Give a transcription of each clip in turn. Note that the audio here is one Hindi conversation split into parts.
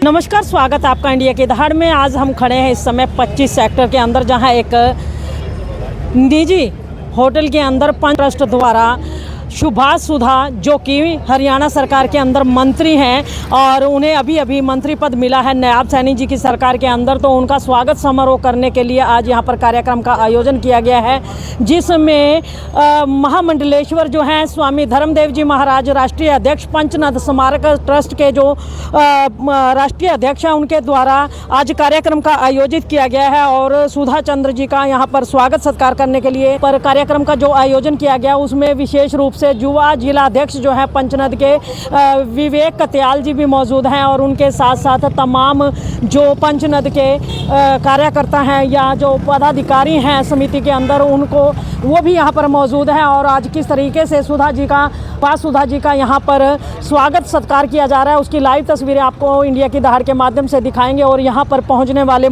नमस्कार, स्वागत है आपका इंडिया की दहाड़ में। आज हम खड़े हैं इस समय 25 सेक्टर के अंदर, जहां एक निजी होटल के अंदर पंच ट्रस्ट द्वारा सुभाष सुधा, जो कि हरियाणा सरकार के अंदर मंत्री हैं और उन्हें अभी अभी मंत्री पद मिला है नायब सैनी जी की सरकार के अंदर, तो उनका स्वागत समारोह करने के लिए आज यहां पर कार्यक्रम का आयोजन किया गया है, जिसमें महामंडलेश्वर जो हैं स्वामी धर्मदेव जी महाराज, राष्ट्रीय अध्यक्ष पंचनद स्मारक ट्रस्ट के जो राष्ट्रीय अध्यक्ष हैं, उनके द्वारा आज कार्यक्रम का आयोजित किया गया है। और सुधा चंद्र जी का यहाँ पर स्वागत सत्कार करने के लिए पर कार्यक्रम का जो आयोजन किया गया, उसमें विशेष रूप से युवा जिला अध्यक्ष जो है पंचनद के विवेक कत्याल जी भी मौजूद हैं, और उनके साथ साथ तमाम जो पंचनद के कार्यकर्ता हैं या जो पदाधिकारी हैं समिति के अंदर, उनको वो भी यहाँ पर मौजूद हैं। और आज किस तरीके से सुधा जी का यहाँ पर स्वागत सत्कार किया जा रहा है, उसकी लाइव तस्वीरें आपको इंडिया की दहाड़ के माध्यम से दिखाएंगे। और यहाँ पर पहुँचने वाले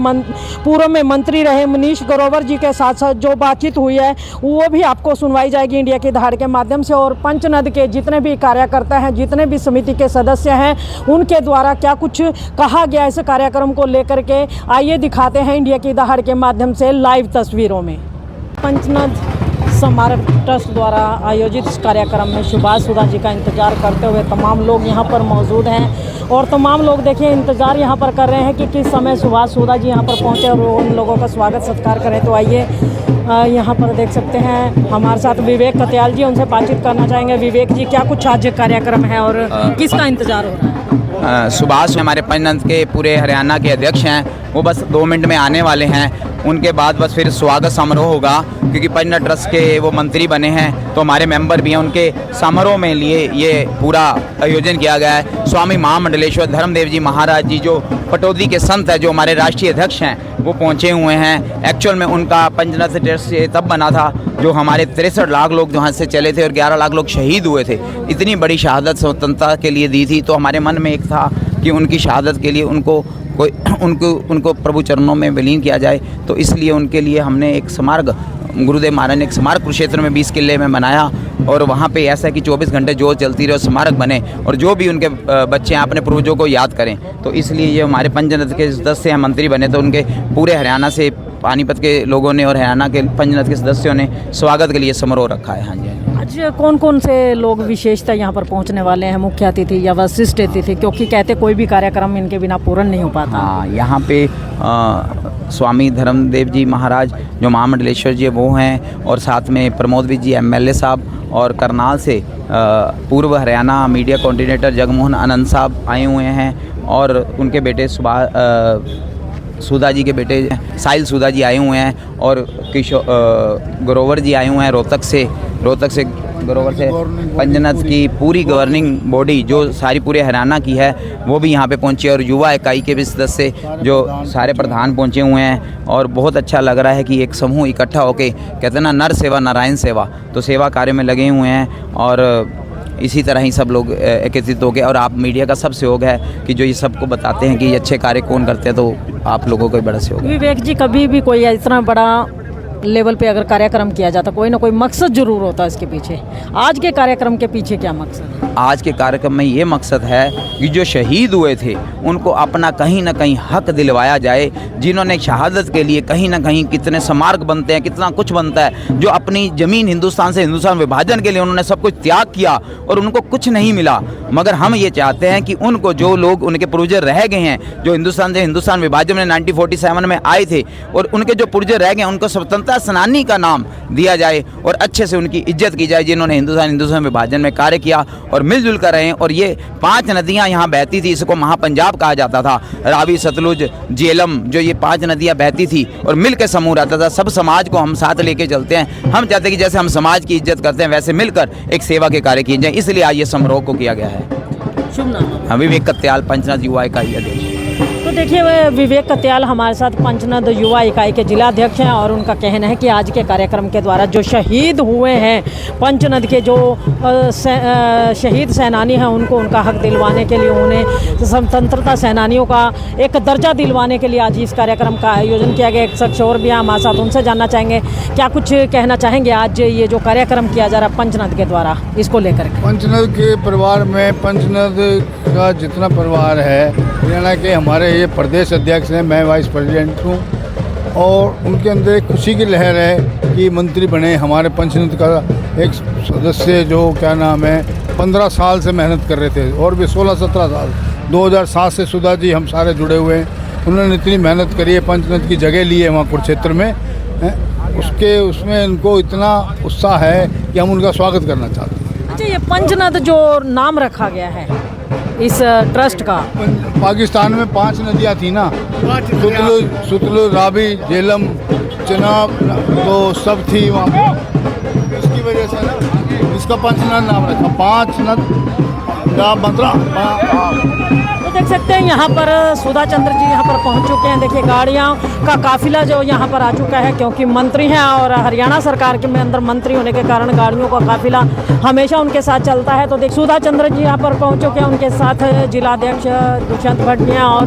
पूर्व में मंत्री रहे मनीष ग्रोवर जी के साथ साथ जो बातचीत हुई है वो भी आपको सुनवाई जाएगी इंडिया की दहाड़ के माध्यम से। और पंचनद के जितने भी कार्यकर्ता हैं, जितने भी समिति के सदस्य हैं, उनके द्वारा क्या कुछ कहा गया इस कार्यक्रम को लेकर के, आइए दिखाते हैं इंडिया की दहाड़ के माध्यम से लाइव तस्वीरों में। पंचनद स्मारक ट्रस्ट द्वारा आयोजित इस कार्यक्रम में सुभाष सुधा जी का इंतजार करते हुए तमाम लोग यहाँ पर मौजूद हैं, और तमाम लोग देखिए इंतज़ार यहाँ पर कर रहे हैं कि किस समय सुभाष सुधा जी यहाँ पर पहुँचे और उन लोगों का स्वागत सत्कार करें। तो आइए यहाँ पर देख सकते हैं हमारे साथ विवेक कत्याल जी, उनसे बातचीत करना चाहेंगे। विवेक जी, क्या कुछ आज कार्यक्रम है और किसका इंतज़ार हो रहा है? सुभाष हमारे पंचनद के पूरे हरियाणा के अध्यक्ष हैं, वो बस 2 मिनट में आने वाले हैं। उनके बाद बस फिर स्वागत समारोह होगा, क्योंकि पंचनद ट्रस्ट के वो मंत्री बने हैं तो हमारे मेंबर भी हैं। उनके समारोह में लिए ये पूरा आयोजन किया गया है। स्वामी महामंडलेश्वर धर्मदेव जी महाराज जी, जो पटौदी के संत है, जो हमारे राष्ट्रीय अध्यक्ष हैं, वो पहुँचे हुए हैं। एक्चुअल में उनका पंचनद ट्रस्ट से तब बना था जो हमारे 63 लाख लोग जो यहाँ से चले थे और 11 लाख लोग शहीद हुए थे। इतनी बड़ी शहादत स्वतंत्रता के लिए दी थी, तो हमारे मन में एक था कि उनकी शहादत के लिए उनको प्रभु चरणों में विलीन किया जाए। तो इसलिए उनके लिए हमने एक स्मारक, गुरुदेव महाराज ने एक स्मारक कुरुक्षेत्र में 20 किले में बनाया, और वहाँ पे ऐसा है कि 24 घंटे जोत चलती रहे, स्मारक बने और जो भी उनके बच्चे हैं अपने पूर्वजों को याद करें। तो इसलिए ये हमारे पंचनद के सदस्य हैं, मंत्री बने, तो उनके पूरे हरियाणा से, पानीपत के लोगों ने और हरियाणा के पंचनद के सदस्यों ने स्वागत के लिए समारोह रखा है। हाँ जी। आज कौन कौन से लोग विशेषता यहाँ पर पहुँचने वाले हैं, मुख्य अतिथि या वशिष्ठ अतिथि, क्योंकि कहते कोई भी कार्यक्रम इनके बिना पूर्ण नहीं हो पाता? हाँ, यहाँ पे स्वामी धर्मदेव जी महाराज जो महामंडलेश्वर जी वो हैं, और साथ में प्रमोद जी MLA साहब, और करनाल से पूर्व हरियाणा मीडिया कोऑर्डिनेटर जगमोहन आनंद साहब आए हुए हैं, और उनके बेटे सुधा जी के बेटे साहिल सुधा जी आए हुए हैं, और ग्रोवर जी आए हुए हैं रोहतक से ग्रोवर से। पंचनद की पूरी गवर्निंग बॉडी जो सारी पूरे हरियाणा की है वो भी यहाँ पे पहुँची, और युवा इकाई के भी सदस्य जो सारे प्रधान पहुँचे हुए हैं। और बहुत अच्छा लग रहा है कि एक समूह इकट्ठा होके, कहते हैं ना, नर सेवा नारायण सेवा, तो सेवा कार्य में लगे हुए हैं। और इसी तरह ही सब लोग एकत्रित हो गए, और आप मीडिया का सब सहयोग है कि जो ये सबको बताते हैं कि ये अच्छे कार्य कौन करते हैं, तो आप लोगों को बड़ा सहयोग है। विवेक जी, कभी भी कोई इतना बड़ा लेवल पे अगर कार्यक्रम किया जाता, कोई ना कोई मकसद जरूर होता है इसके पीछे। आज के कार्यक्रम के पीछे क्या मकसद है? आज के कार्यक्रम में ये मकसद है कि जो शहीद हुए थे उनको अपना कहीं ना कहीं हक दिलवाया जाए, जिन्होंने शहादत के लिए कहीं ना कहीं कितने स्मारक बनते हैं, कितना कुछ बनता है, जो अपनी ज़मीन हिंदुस्तान से हिंदुस्तान विभाजन के लिए उन्होंने सब कुछ त्याग किया और उनको कुछ नहीं मिला। मगर हम ये चाहते हैं कि उनको, जो लोग उनके पूर्वज रह गए हैं, जो हिंदुस्तान से हिंदुस्तान विभाजन में 1947 में आए थे, और उनके जो पूर्वज रह गए, उनको स्वतंत्रता सेनानी का नाम दिया जाए और अच्छे से उनकी इज्जत की जाए, जिन्होंने हिंदुस्तान विभाजन में कार्य किया और मिलजुल कर रहे हैं। और ये 5 नदियां यहाँ बहती थी, इसको महापंजाब कहा जाता था, रावी, सतलुज, झेलम, जो ये 5 नदियां बहती थी और मिल के समूह रहता था। सब समाज को हम साथ लेके चलते हैं। हम चाहते हैं कि जैसे हम समाज की इज्जत करते हैं, वैसे मिलकर एक सेवा के कार्य किए जाए, इसलिए आज ये समारोह को किया गया है। शुभ नाम? विवेक कत्याल, पंचनद युवा इकाई अध्यक्ष। तो देखिए विवेक कत्याल हमारे साथ पंचनद युवा इकाई के जिला अध्यक्ष हैं और उनका कहना है कि आज के कार्यक्रम के द्वारा जो शहीद हुए हैं पंचनद के जो शहीद सेनानी हैं उनको उनका हक दिलवाने के लिए, उन्हें स्वतंत्रता सेनानियों का एक दर्जा दिलवाने के लिए आज इस कार्यक्रम का आयोजन किया गया। एक शख्स और भी हमारे साथ, उनसे जानना चाहेंगे क्या कुछ कहना चाहेंगे आज ये जो कार्यक्रम किया जा रहा है पंचनद के द्वारा, इसको लेकर के। पंचनद के परिवार में पंचनद का जितना परिवार है, हरियाणा के हमारे ये प्रदेश अध्यक्ष हैं, मैं वाइस प्रेसिडेंट हूँ और उनके अंदर एक खुशी की लहर है कि मंत्री बने। हमारे पंचनद का एक सदस्य जो क्या नाम है 15 साल से मेहनत कर रहे थे और भी 16-17 साल, 2007 से सुधा जी हम सारे जुड़े हुए हैं। उन्होंने इतनी मेहनत करी है, पंचनद की जगह ली है वहाँ कुरुक्षेत्र में, उसमें इनको इतना उत्साह है कि हम उनका स्वागत करना चाहते हैं। अच्छा, ये पंचनद जो नाम रखा गया है इस ट्रस्ट का, पाकिस्तान में 5 नदियाँ थी ना, सुतलु, रावी, झेलम, चनाब, तो सब थी वहाँ पे। इसकी वजह से ना इसका पंचनद नाम रखा। 5 नद तो देख सकते हैं यहाँ पर सुधा चंद्र जी यहाँ पर पहुँच चुके हैं। देखिए गाड़ियाँ का काफिला जो यहाँ पर आ चुका है, क्योंकि मंत्री हैं और हरियाणा सरकार के में अंदर मंत्री होने के कारण गाड़ियों का काफिला हमेशा उनके साथ चलता है। तो देख सुधा चंद्र जी यहाँ पर पहुँच चुके हैं, उनके साथ जिलाध्यक्ष दुष्यंत भट्ट जी हैं और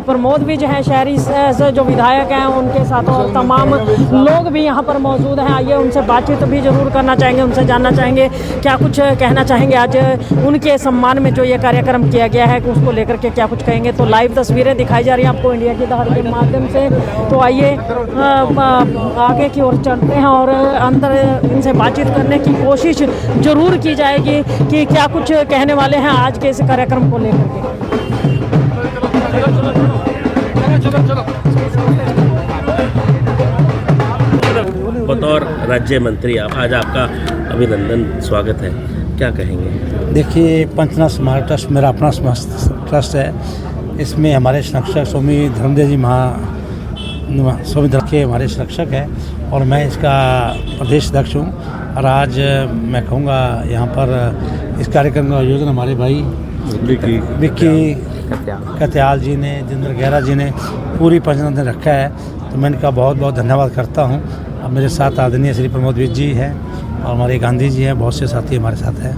प्रमोद भी जो है शहरी से जो विधायक हैं उनके साथ, और तमाम लोग भी यहाँ पर मौजूद हैं। आइए उनसे बातचीत भी जरूर करना चाहेंगे, उनसे जानना चाहेंगे क्या कुछ कहना चाहेंगे आज उनके सम्मान में जो ये कार्यक्रम किया गया है उसको लेकर के क्या कुछ कहेंगे। तो लाइव तस्वीरें दिखाई जा रही हैं आपको इंडिया की दहाड़ के माध्यम से। तो आइए आगे की ओर चलते हैं और अंदर इनसे बातचीत करने की कोशिश जरूर की जाएगी कि क्या कुछ कहने वाले हैं आज के इस कार्यक्रम को लेकर के। बतौर राज्य मंत्री आप आज आपका अभिनंदन, स्वागत है, क्या कहेंगे? देखिए, पंचनद स्मारक ट्रस्ट मेरा अपना ट्रस्ट है। इसमें हमारे संरक्षक स्वामी धर्मदेव जी स्वामी धर्म के हमारे संरक्षक हैं और मैं इसका प्रदेश अध्यक्ष हूँ। और आज मैं कहूँगा यहाँ पर इस कार्यक्रम का आयोजन हमारे भाई विक्की कत्याल जी ने, जिंदर गहरा जी ने, पूरी पंचनद ने रखा है। तो मैं इनका बहुत बहुत धन्यवाद करता हूँ। अब मेरे साथ आदरणीय श्री प्रमोद जी हैं और हमारे गांधी जी हैं, बहुत से साथी हमारे साथ हैं।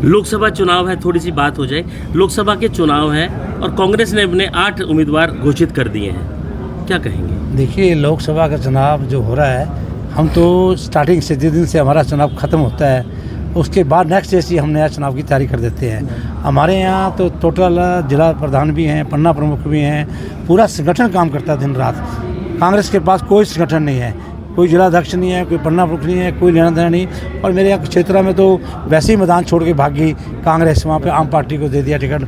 लोकसभा चुनाव है, थोड़ी सी बात हो जाए। लोकसभा के चुनाव है और कांग्रेस ने अपने 8 उम्मीदवार घोषित कर दिए हैं, क्या कहेंगे? देखिए, लोकसभा का चुनाव जो हो रहा है, हम तो स्टार्टिंग से जिस दिन से हमारा चुनाव ख़त्म होता है उसके बाद नेक्स्ट डे से हम नया चुनाव की तैयारी कर देते हैं। हमारे यहाँ तो टोटल जिला प्रधान भी हैं, पन्ना प्रमुख भी हैं, पूरा संगठन काम करता है दिन रात। कांग्रेस के पास कोई संगठन नहीं है, कोई जिला अध्यक्ष नहीं है, कोई पन्ना प्रमुख नहीं है, कोई लेना देना नहीं। और मेरे यहाँ क्षेत्र में तो वैसे ही मैदान छोड़ के भागी कांग्रेस, वहाँ पे आम पार्टी को दे दिया टिकट,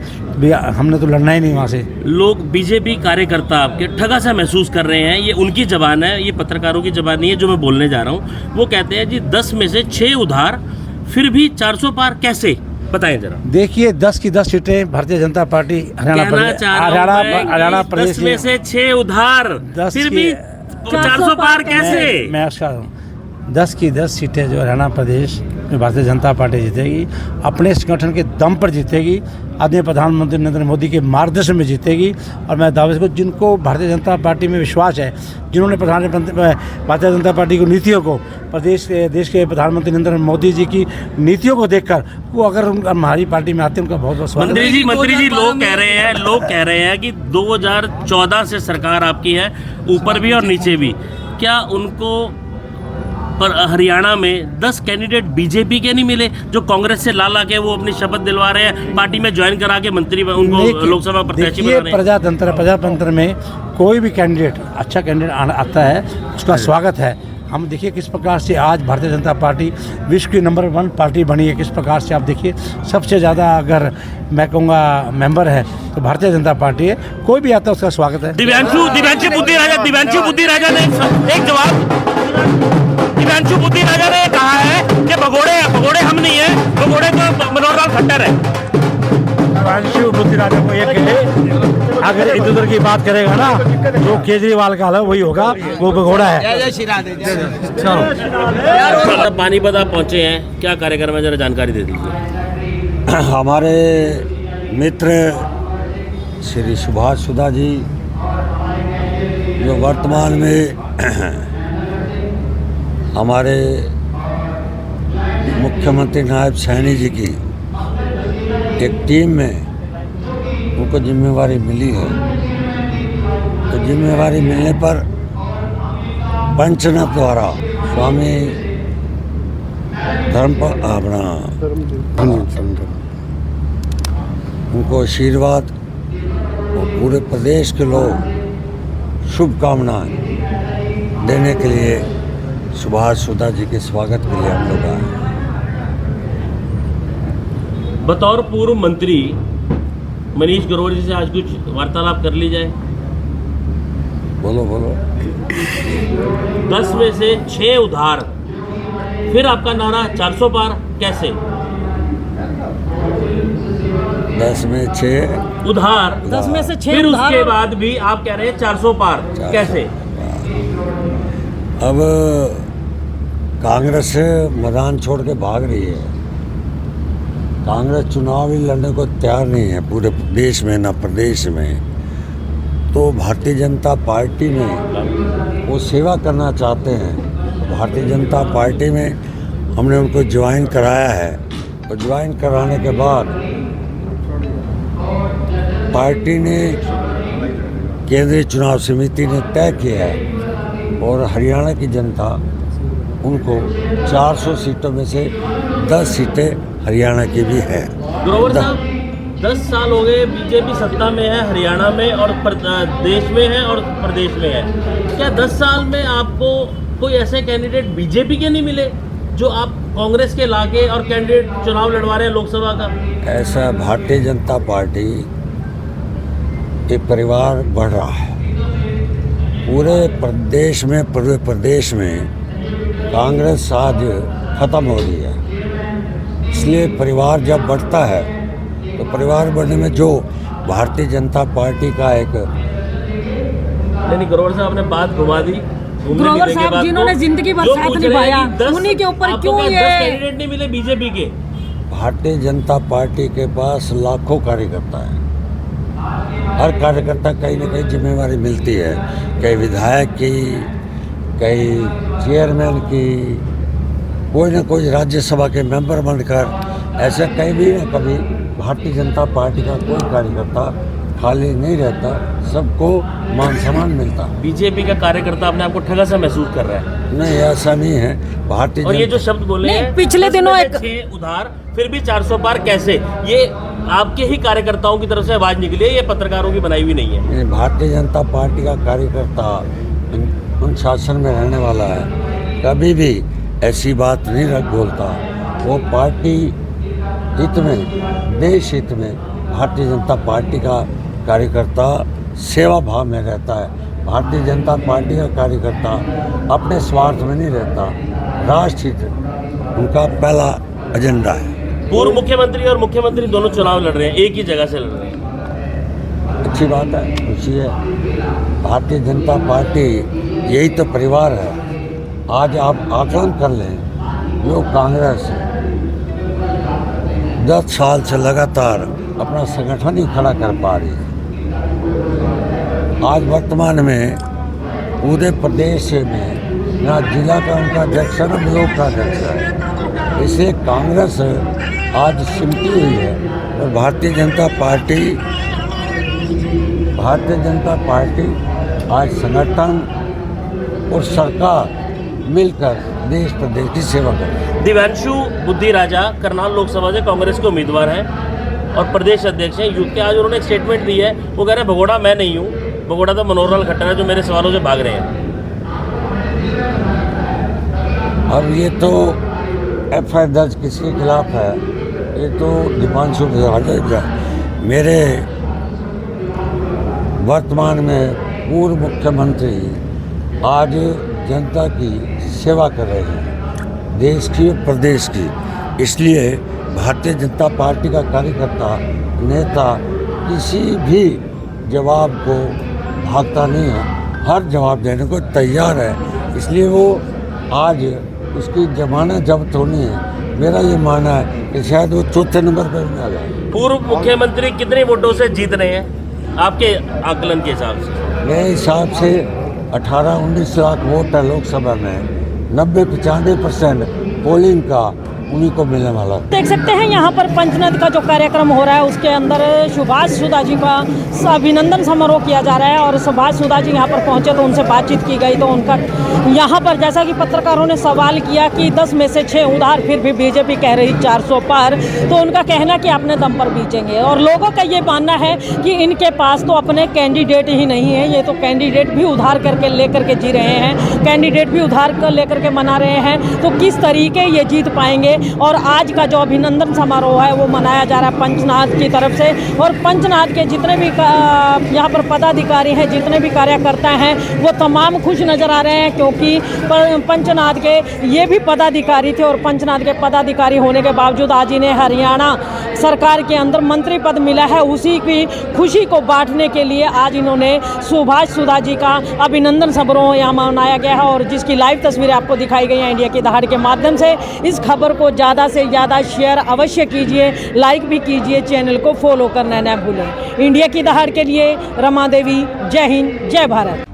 हमने तो लड़ना ही नहीं वहाँ से। लोग बीजेपी कार्यकर्ता आपके ठगा सा महसूस कर रहे हैं, ये उनकी ज़बान है, ये पत्रकारों की ज़बान नहीं है जो मैं बोलने जा रहा हूँ। वो कहते हैं जी 10 में से 6 उधार, फिर भी 400 पार कैसे, बताएं जरा। देखिए, 10 की 10 सीटें भारतीय जनता पार्टी हरियाणा प्रदेश में से 6 उधार, फिर भी 400 पार कैसे? मैं उसका 10 की 10 सीटें जो हरियाणा प्रदेश में भारतीय जनता पार्टी जीतेगी, अपने संगठन के दम पर जीतेगी, आदरणीय प्रधानमंत्री नरेंद्र मोदी के मार्गदर्शन में जीतेगी। और मैं दावे को, जिनको भारतीय जनता पार्टी में विश्वास है, जिन्होंने भारतीय जनता पार्टी की नीतियों को, देश के प्रधानमंत्री नरेंद्र मोदी जी की नीतियों को देखकर वो अगर हमारी पार्टी में आते हैं, उनका बहुत बहुत स्वागत है। मंत्री जी लोग कह रहे हैं कि 2014 से सरकार आपकी है, ऊपर भी और नीचे भी, क्या उनको पर हरियाणा में 10 कैंडिडेट बीजेपी के नहीं मिले जो कांग्रेस से ला के वो अपनी शपथ दिलवा रहे हैं, पार्टी में ज्वाइन करा के मंत्री उनको लोकसभा प्रत्याशी बना रहे हैं? प्रजातंत्र में कोई भी कैंडिडेट, अच्छा कैंडिडेट आता है, उसका स्वागत है। हम देखिए किस प्रकार से आज भारतीय जनता पार्टी विश्व की नंबर 1 पार्टी बनी है। किस प्रकार से आप देखिए, सबसे ज़्यादा अगर मैं कहूँगा मेंबर है तो भारतीय जनता पार्टी है। कोई भी आता है उसका स्वागत है। दिव्यांशु बुद्धि राजा ने एक जवाब, दिव्यांशु बुद्धि राजा ने कहा है कि भगोड़े हम नहीं है, भगोड़े तो मनोहर लाल खट्टर है। दिव्यांशु बुद्धि राजा को एक अगर इधर उधर की बात करेगा ना, जो केजरीवाल का है वही होगा, वो भगोड़ा है। चलो, पानीपत आप पहुंचे हैं, क्या कार्यक्रम है, जरा जानकारी दे दीजिए। हमारे मित्र श्री सुभाष सुधा जी जो वर्तमान में हमारे मुख्यमंत्री नायब सैनी जी की एक टीम में उनको जिम्मेवारी मिली है, तो जिम्मेवारी मिलने पर पंचनाथ द्वारा स्वामी उनको आशीर्वाद और पूरे प्रदेश के लोग शुभकामनाएं देने के लिए सुभाष सुधा जी के स्वागत के लिए हम लोग आए। बतौर पूर्व मंत्री मनीष ग्रोवर जी से आज कुछ वार्तालाप कर ली जाए। बोलो बोलो। 10 में से 6 उधार, फिर आपका नारा 400 पार, कैसे? 10 में 6 उधार, 10 में से 6 फिर उधार उसके और- बाद भी आप कह रहे हैं 400 पार, 400 कैसे? अब कांग्रेस मैदान छोड़ के भाग रही है। कांग्रेस चुनाव ही लड़ने को तैयार नहीं है पूरे देश में ना प्रदेश में। तो भारतीय जनता पार्टी में वो सेवा करना चाहते हैं। भारतीय जनता पार्टी में हमने उनको ज्वाइन कराया है और ज्वाइन कराने के बाद पार्टी ने केंद्रीय चुनाव समिति ने तय किया है और हरियाणा की जनता उनको 400 सीटों में से 10 सीटें हरियाणा की भी है। ग्रोवर साहब, 10 साल हो गए बीजेपी सत्ता में है हरियाणा में और देश में है और प्रदेश में है। क्या 10 साल में आपको कोई ऐसे कैंडिडेट बीजेपी के नहीं मिले जो आप कांग्रेस के लाके और कैंडिडेट चुनाव लड़वा रहे हैं लोकसभा का? ऐसा भारतीय जनता पार्टी एक परिवार बढ़ रहा है। पूरे प्रदेश में कांग्रेस आज खत्म हो रही है। इसलिए परिवार जब बढ़ता है तो परिवार बढ़ने में जो भारतीय जनता पार्टी का एक नहीं ग्रोवर साहब ने बात घुमा दी। ग्रोवर साहब जिन्होंने जिंदगी भर साथ निभाया, उन्हीं के ऊपर क्यों ये कैंडिडेट नहीं मिले बीजेपी के? भारतीय जनता पार्टी के पास लाखों कार्यकर्ता हैं। हर कार्यकर्ता कहीं ना कहीं जिम्मेवारी मिलती है, कहीं विधायक की, कहीं चेयरमैन की, कोई ना कोई राज्यसभा के मेंबर बनकर, ऐसे कहीं भी ना कभी भारतीय जनता पार्टी का कोई कार्यकर्ता खाली नहीं रहता, सबको मान सम्मान मिलता। बीजेपी का कार्यकर्ता अपने आपको ठगा सा महसूस कर रहा है। नहीं, ऐसा नहीं है। भारतीय और ये जो शब्द बोले नहीं, हैं पिछले 10 दिनों में एक- 6 उधार फिर भी 400 पार, कैसे? ये आपके ही कार्यकर्ताओं की तरफ से आवाज निकली है, ये पत्रकारों की बनाई हुई नहीं है। ये भारतीय जनता पार्टी का कार्यकर्ता अनुशासन में रहने वाला है, कभी भी ऐसी बात नहीं बोलता। वो पार्टी हित में, देश हित में भारतीय जनता पार्टी का कार्यकर्ता सेवा भाव में रहता है। भारतीय जनता पार्टी का कार्यकर्ता अपने स्वार्थ में नहीं रहता, राष्ट्र हित उनका पहला एजेंडा है। पूर्व मुख्यमंत्री और मुख्यमंत्री दोनों चुनाव लड़ रहे हैं, एक ही जगह से लड़ रहे हैं। अच्छी बात है, खुशी है। भारतीय जनता पार्टी यही तो परिवार है। आज आप आकलन कर लें, जो कांग्रेस 10 साल से लगातार अपना संगठन ही खड़ा कर पा रही है। आज वर्तमान में पूरे प्रदेश में ना जिला का उनका अध्यक्ष है, ना ब्लॉक का अध्यक्ष है। इसलिए कांग्रेस आज सिमटी हुई है और भारतीय जनता पार्टी आज संगठन और सरकार मिलकर देश प्रदेश की सेवा कर रही है। दिव्यांशु बुद्धि राजा करनाल लोकसभा से कांग्रेस के उम्मीदवार हैं और प्रदेश अध्यक्ष हैं यूथ के। आज उन्होंने एक स्टेटमेंट दी है, वो कह रहे हैं भगोड़ा मैं नहीं हूँ, भगोड़ा तो मनोहर लाल खट्टर है जो मेरे सवालों से भाग रहे हैं। अब ये तो FIR दर्ज किसके खिलाफ है? ये तो दिव्यांशु राजा मेरे वर्तमान में पूर्व मुख्यमंत्री आज जनता की सेवा कर रहे हैं, देश की और प्रदेश की। इसलिए भारतीय जनता पार्टी का कार्यकर्ता नेता किसी भी जवाब को भागता नहीं है, हर जवाब देने को तैयार है। इसलिए वो आज उसकी जमानत जब्त होनी है। मेरा ये मानना है कि शायद वो चौथे नंबर पर भी आ जाए। पूर्व मुख्यमंत्री कितने वोटों से जीत रहे हैं आपके आकलन के हिसाब से? मेरे हिसाब से 18-19 लाख वोट है लोकसभा में, 90-95% पोलिंग का उन्हीं को मिलने वाला। देख सकते हैं यहाँ पर पंचनद का जो कार्यक्रम हो रहा है उसके अंदर सुभाष सुधा जी का अभिनंदन समारोह किया जा रहा है और सुभाष सुधा जी यहाँ पर पहुँचे तो उनसे बातचीत की गई तो उनका यहाँ पर जैसा कि पत्रकारों ने सवाल किया कि 10 में से 6 उधार फिर भी बीजेपी कह रही 400 पार, तो उनका कहना कि अपने दम पर बीचेंगे। और लोगों का ये मानना है कि इनके पास तो अपने कैंडिडेट ही नहीं है, ये तो कैंडिडेट भी उधार करके लेकर के जी रहे हैं, कैंडिडेट भी उधार कर लेकर के मना रहे हैं, तो किस तरीके ये जीत पाएंगे। और आज का जो अभिनंदन समारोह है वो मनाया जा रहा है पंचनाद की तरफ से, और पंचनाद के जितने भी यहाँ पर पदाधिकारी हैं, जितने भी कार्यकर्ता हैं, वो तमाम खुश नज़र आ रहे हैं, क्योंकि पंचनाद के ये भी पदाधिकारी थे और पंचनाद के पदाधिकारी होने के बावजूद आज इन्हें हरियाणा सरकार के अंदर मंत्री पद मिला है। उसी की खुशी को बांटने के लिए आज इन्होंने सुभाष सुधा जी का अभिनंदन समारोह यहाँ मनाया गया है, और जिसकी लाइव तस्वीरें आपको दिखाई गई हैं इंडिया की दहाड़ के माध्यम से। इस खबर को ज़्यादा से ज़्यादा शेयर अवश्य कीजिए, लाइक भी कीजिए, चैनल को फॉलो करना न भूलें। इंडिया की दहाड़ के लिए रमा देवी, जय हिंद, जय भारत।